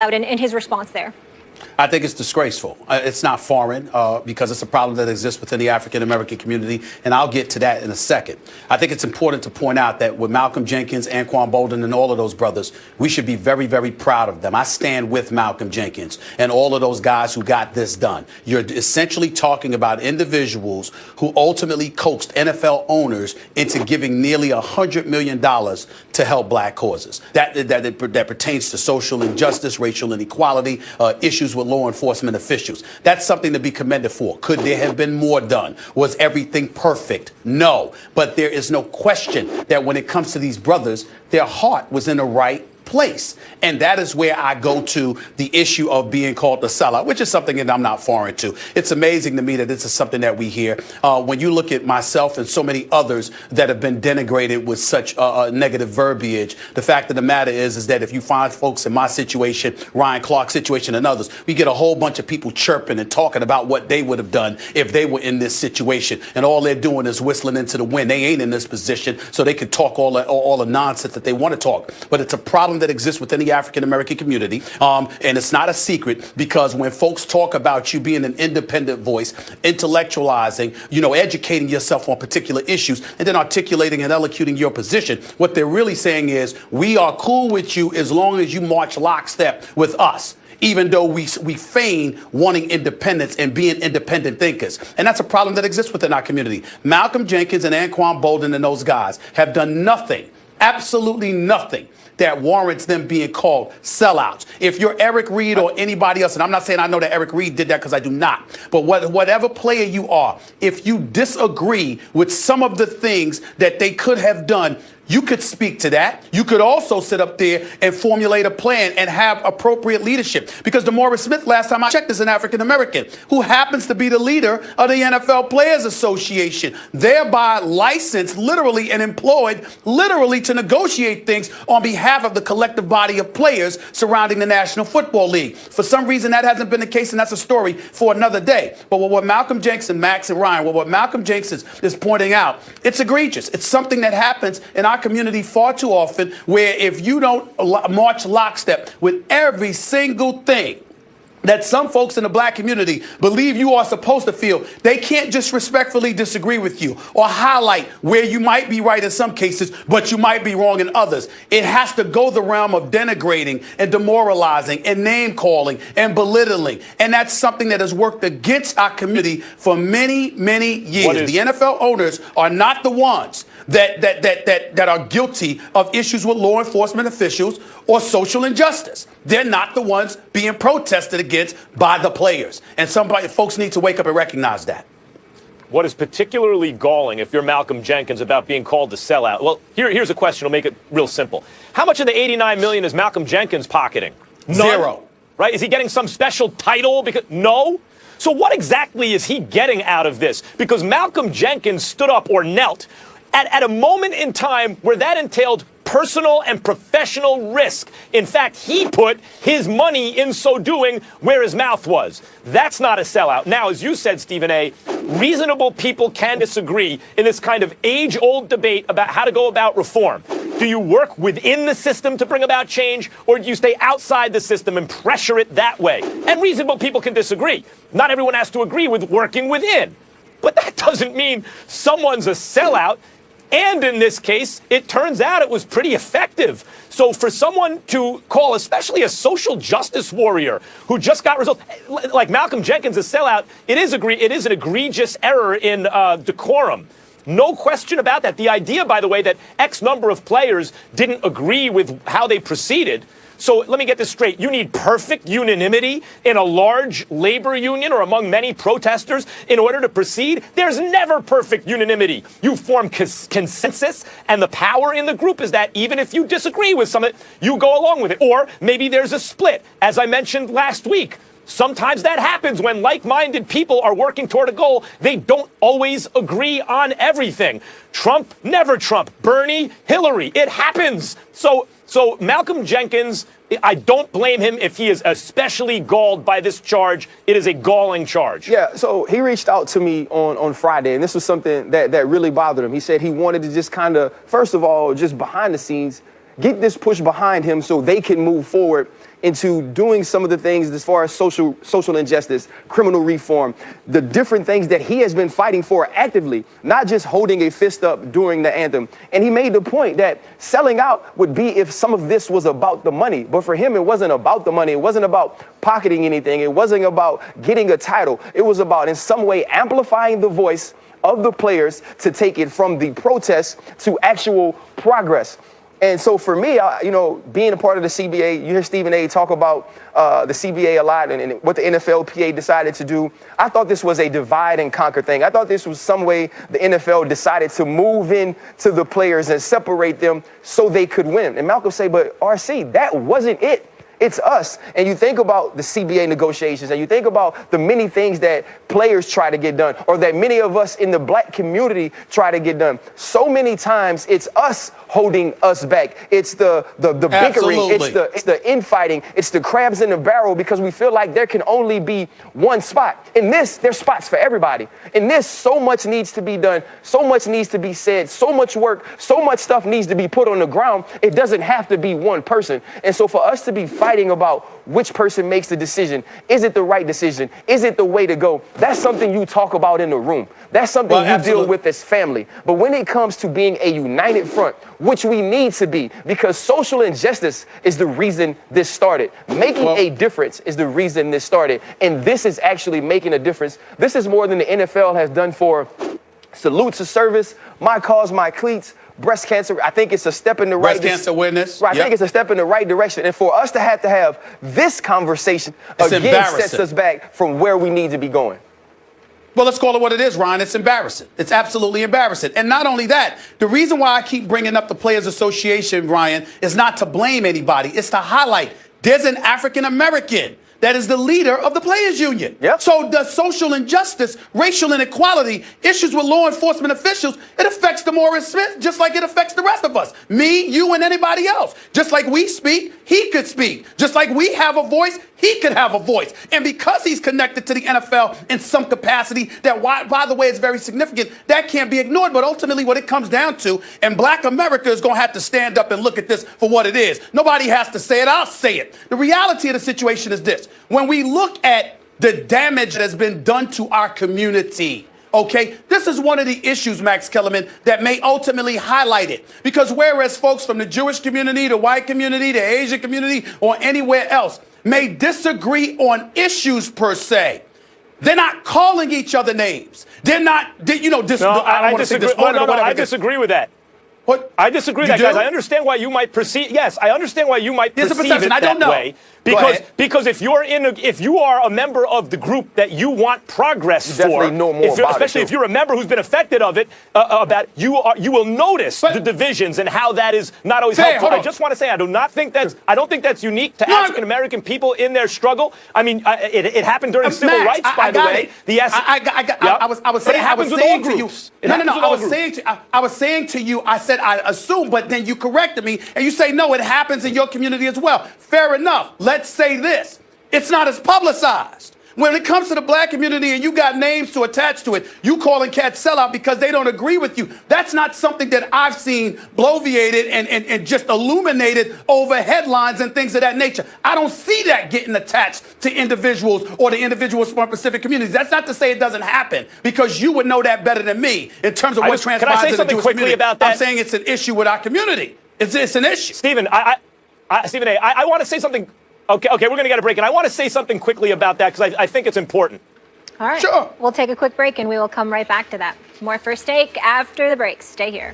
in his response there? I think it's disgraceful. It's not foreign because it's a problem that exists within the African-American community, and I'll get to that in a second. I think it's important to point out that with Malcolm Jenkins, Anquan Boldin, and all of those brothers, we should be very, very proud of them. I stand with Malcolm Jenkins and all of those guys who got this done. You're essentially talking about individuals who ultimately coaxed NFL owners into giving nearly $100 million to help black causes. That pertains to social injustice, racial inequality, issues with law enforcement officials. That's something to be commended for. Could there have been more done? Was everything perfect? No. But there is no question that when it comes to these brothers, their heart was in the right place. And that is where I go to the issue of being called the sellout, which is something that I'm not foreign to. It's amazing to me that this is something that we hear. When you look at myself and so many others that have been denigrated with such negative verbiage, the fact of the matter is that if you find folks in my situation, Ryan Clark's situation, and others, we get a whole bunch of people chirping and talking about what they would have done if they were in this situation. And all they're doing is whistling into the wind. They ain't in this position, so they can talk all the nonsense that they want to talk. But it's a problem that exists within the African-American community, and it's not a secret, because when folks talk about you being an independent voice, intellectualizing, educating yourself on particular issues, and then articulating and elocuting your position, what they're really saying is, we are cool with you as long as you march lockstep with us, even though we feign wanting independence and being independent thinkers. And that's a problem that exists within our community. Malcolm Jenkins and Anquan Boldin and those guys have done nothing, absolutely nothing, that warrants them being called sellouts. If you're Eric Reed or anybody else, and I'm not saying I know that Eric Reed did that, because I do not, but whatever player you are, if you disagree with some of the things that they could have done, you could speak to that. You could also sit up there and formulate a plan and have appropriate leadership. Because DeMaurice Smith, last time I checked, is an African-American who happens to be the leader of the NFL Players Association, thereby licensed literally and employed literally to negotiate things on behalf of the collective body of players surrounding the National Football League. For some reason, that hasn't been the case, and that's a story for another day. But what Malcolm Jenkins and Max and Ryan, what Malcolm Jenkins is pointing out, it's egregious. It's something that happens in our community far too often, where if you don't march lockstep with every single thing that some folks in the black community believe you are supposed to feel, they can't just respectfully disagree with you or highlight where you might be right in some cases, but you might be wrong in others. It has to go the realm of denigrating and demoralizing and name calling and belittling. And that's something that has worked against our community for many, many years. The NFL owners are not the ones that are guilty of issues with law enforcement officials or social injustice. They're not the ones being protested against by the players. And folks need to wake up and recognize that. What is particularly galling, if you're Malcolm Jenkins, about being called the sellout? Well, here's a question. I'll make it real simple. How much of the $89 million is Malcolm Jenkins pocketing? None. Zero. Right? Is he getting some special title? No. So what exactly is he getting out of this? Because Malcolm Jenkins stood up or knelt at a moment in time where that entailed personal and professional risk. In fact, he put his money in so doing where his mouth was. That's not a sellout. Now, as you said, Stephen A., reasonable people can disagree in this kind of age-old debate about how to go about reform. Do you work within the system to bring about change, or do you stay outside the system and pressure it that way? And reasonable people can disagree. Not everyone has to agree with working within. But that doesn't mean someone's a sellout. And in this case, it turns out it was pretty effective. So for someone to call, especially a social justice warrior who just got results, like Malcolm Jenkins, a sellout, it is an egregious error in decorum. No question about that. The idea, by the way, that X number of players didn't agree with how they proceeded. So let me get this straight. You need perfect unanimity in a large labor union or among many protesters in order to proceed? There's never perfect unanimity. You form consensus, and the power in the group is that even if you disagree with something, you go along with it. Or maybe there's a split, as I mentioned last week. Sometimes that happens when like-minded people are working toward a goal. They don't always agree on everything. Trump, never Trump. Bernie, Hillary. It happens. So Malcolm Jenkins, I don't blame him if he is especially galled by this charge. It is a galling charge. Yeah, so he reached out to me on Friday, and this was something that really bothered him. He said he wanted to just kind of, first of all, just behind the scenes, get this push behind him so they can move forward into doing some of the things as far as social injustice, criminal reform, the different things that he has been fighting for actively, not just holding a fist up during the anthem. And he made the point that selling out would be if some of this was about the money. But for him, it wasn't about the money. It wasn't about pocketing anything. It wasn't about getting a title. It was about in some way amplifying the voice of the players to take it from the protests to actual progress. And so for me, being a part of the CBA, you hear Stephen A. talk about the CBA a lot and what the NFLPA decided to do. I thought this was a divide and conquer thing. I thought this was some way the NFL decided to move in to the players and separate them so they could win. And Malcolm say, but RC, that wasn't it. It's us. And you think about the CBA negotiations and you think about the many things that players try to get done or that many of us in the black community try to get done. So many times it's us holding us back. It's the bickering. It's the infighting. It's the crabs in the barrel because we feel like there can only be one spot. In this, there's spots for everybody. In this, so much needs to be done. So much needs to be said. So much work. So much stuff needs to be put on the ground. It doesn't have to be one person. And so for us to be fighting about which person makes the decision, is it the right decision? Is it the way to go? That's something you talk about in the room. That's something you deal with as family. But when it comes to being a united front, which we need to be, because social injustice is the reason this started. Making a difference is the reason this started. And this is actually making a difference. This is more than the NFL has done for salute to service, my cause, my cleats, breast cancer. I think it's a step in the right direction. Breast cancer awareness. Right, I think it's a step in the right direction. And for us to have this conversation again sets us back from where we need to be going. Well, let's call it what it is, Ryan. It's embarrassing. It's absolutely embarrassing. And not only that, the reason why I keep bringing up the Players Association, Ryan, is not to blame anybody. It's to highlight there's an African American that is the leader of the Players Union. Yep. So the social injustice, racial inequality, issues with law enforcement officials, it affects DeMaurice Smith just like it affects the rest of us. Me, you, and anybody else. Just like we speak, he could speak. Just like we have a voice, he could have a voice. And because he's connected to the NFL in some capacity, that, by the way, is very significant, that can't be ignored. But ultimately what it comes down to, and black America is going to have to stand up and look at this for what it is. Nobody has to say it. I'll say it. The reality of the situation is this. When we look at the damage that has been done to our community, okay, this is one of the issues, Max Kellerman, that may ultimately highlight it. Because whereas folks from the Jewish community, the white community, the Asian community, or anywhere else may disagree on issues per se, they're not calling each other names. They're not, I disagree with that. What? I disagree with that, guys. I understand why you might perceive. Yes, I understand why you might perceive it that way. Because if you are a member of the group that you want progress for, especially if you're a member who's been affected of it, you will notice the divisions and how that is not always helpful. I just want to say I don't think that's unique to African American people in their struggle. I mean, it happened during civil rights, by the way. I was saying to you, I said I assume, but then you corrected me and you say no, it happens in your community as well. Fair enough. Let's say this. It's not as publicized. When it comes to the black community and you got names to attach to it, you calling cats sellout because they don't agree with you. That's not something that I've seen bloviated and just illuminated over headlines and things of that nature. I don't see that getting attached to individuals or the individuals from specific communities. That's not to say it doesn't happen, because you would know that better than me in terms of what transpires in the Jewish community. About that? I'm saying it's an issue with our community. It's an issue. Stephen, Stephen A., I want to say something. Okay, we're going to get a break, and I want to say something quickly about that because I think it's important. All right. Sure. We'll take a quick break, and we will come right back to that. More First Take after the break. Stay here.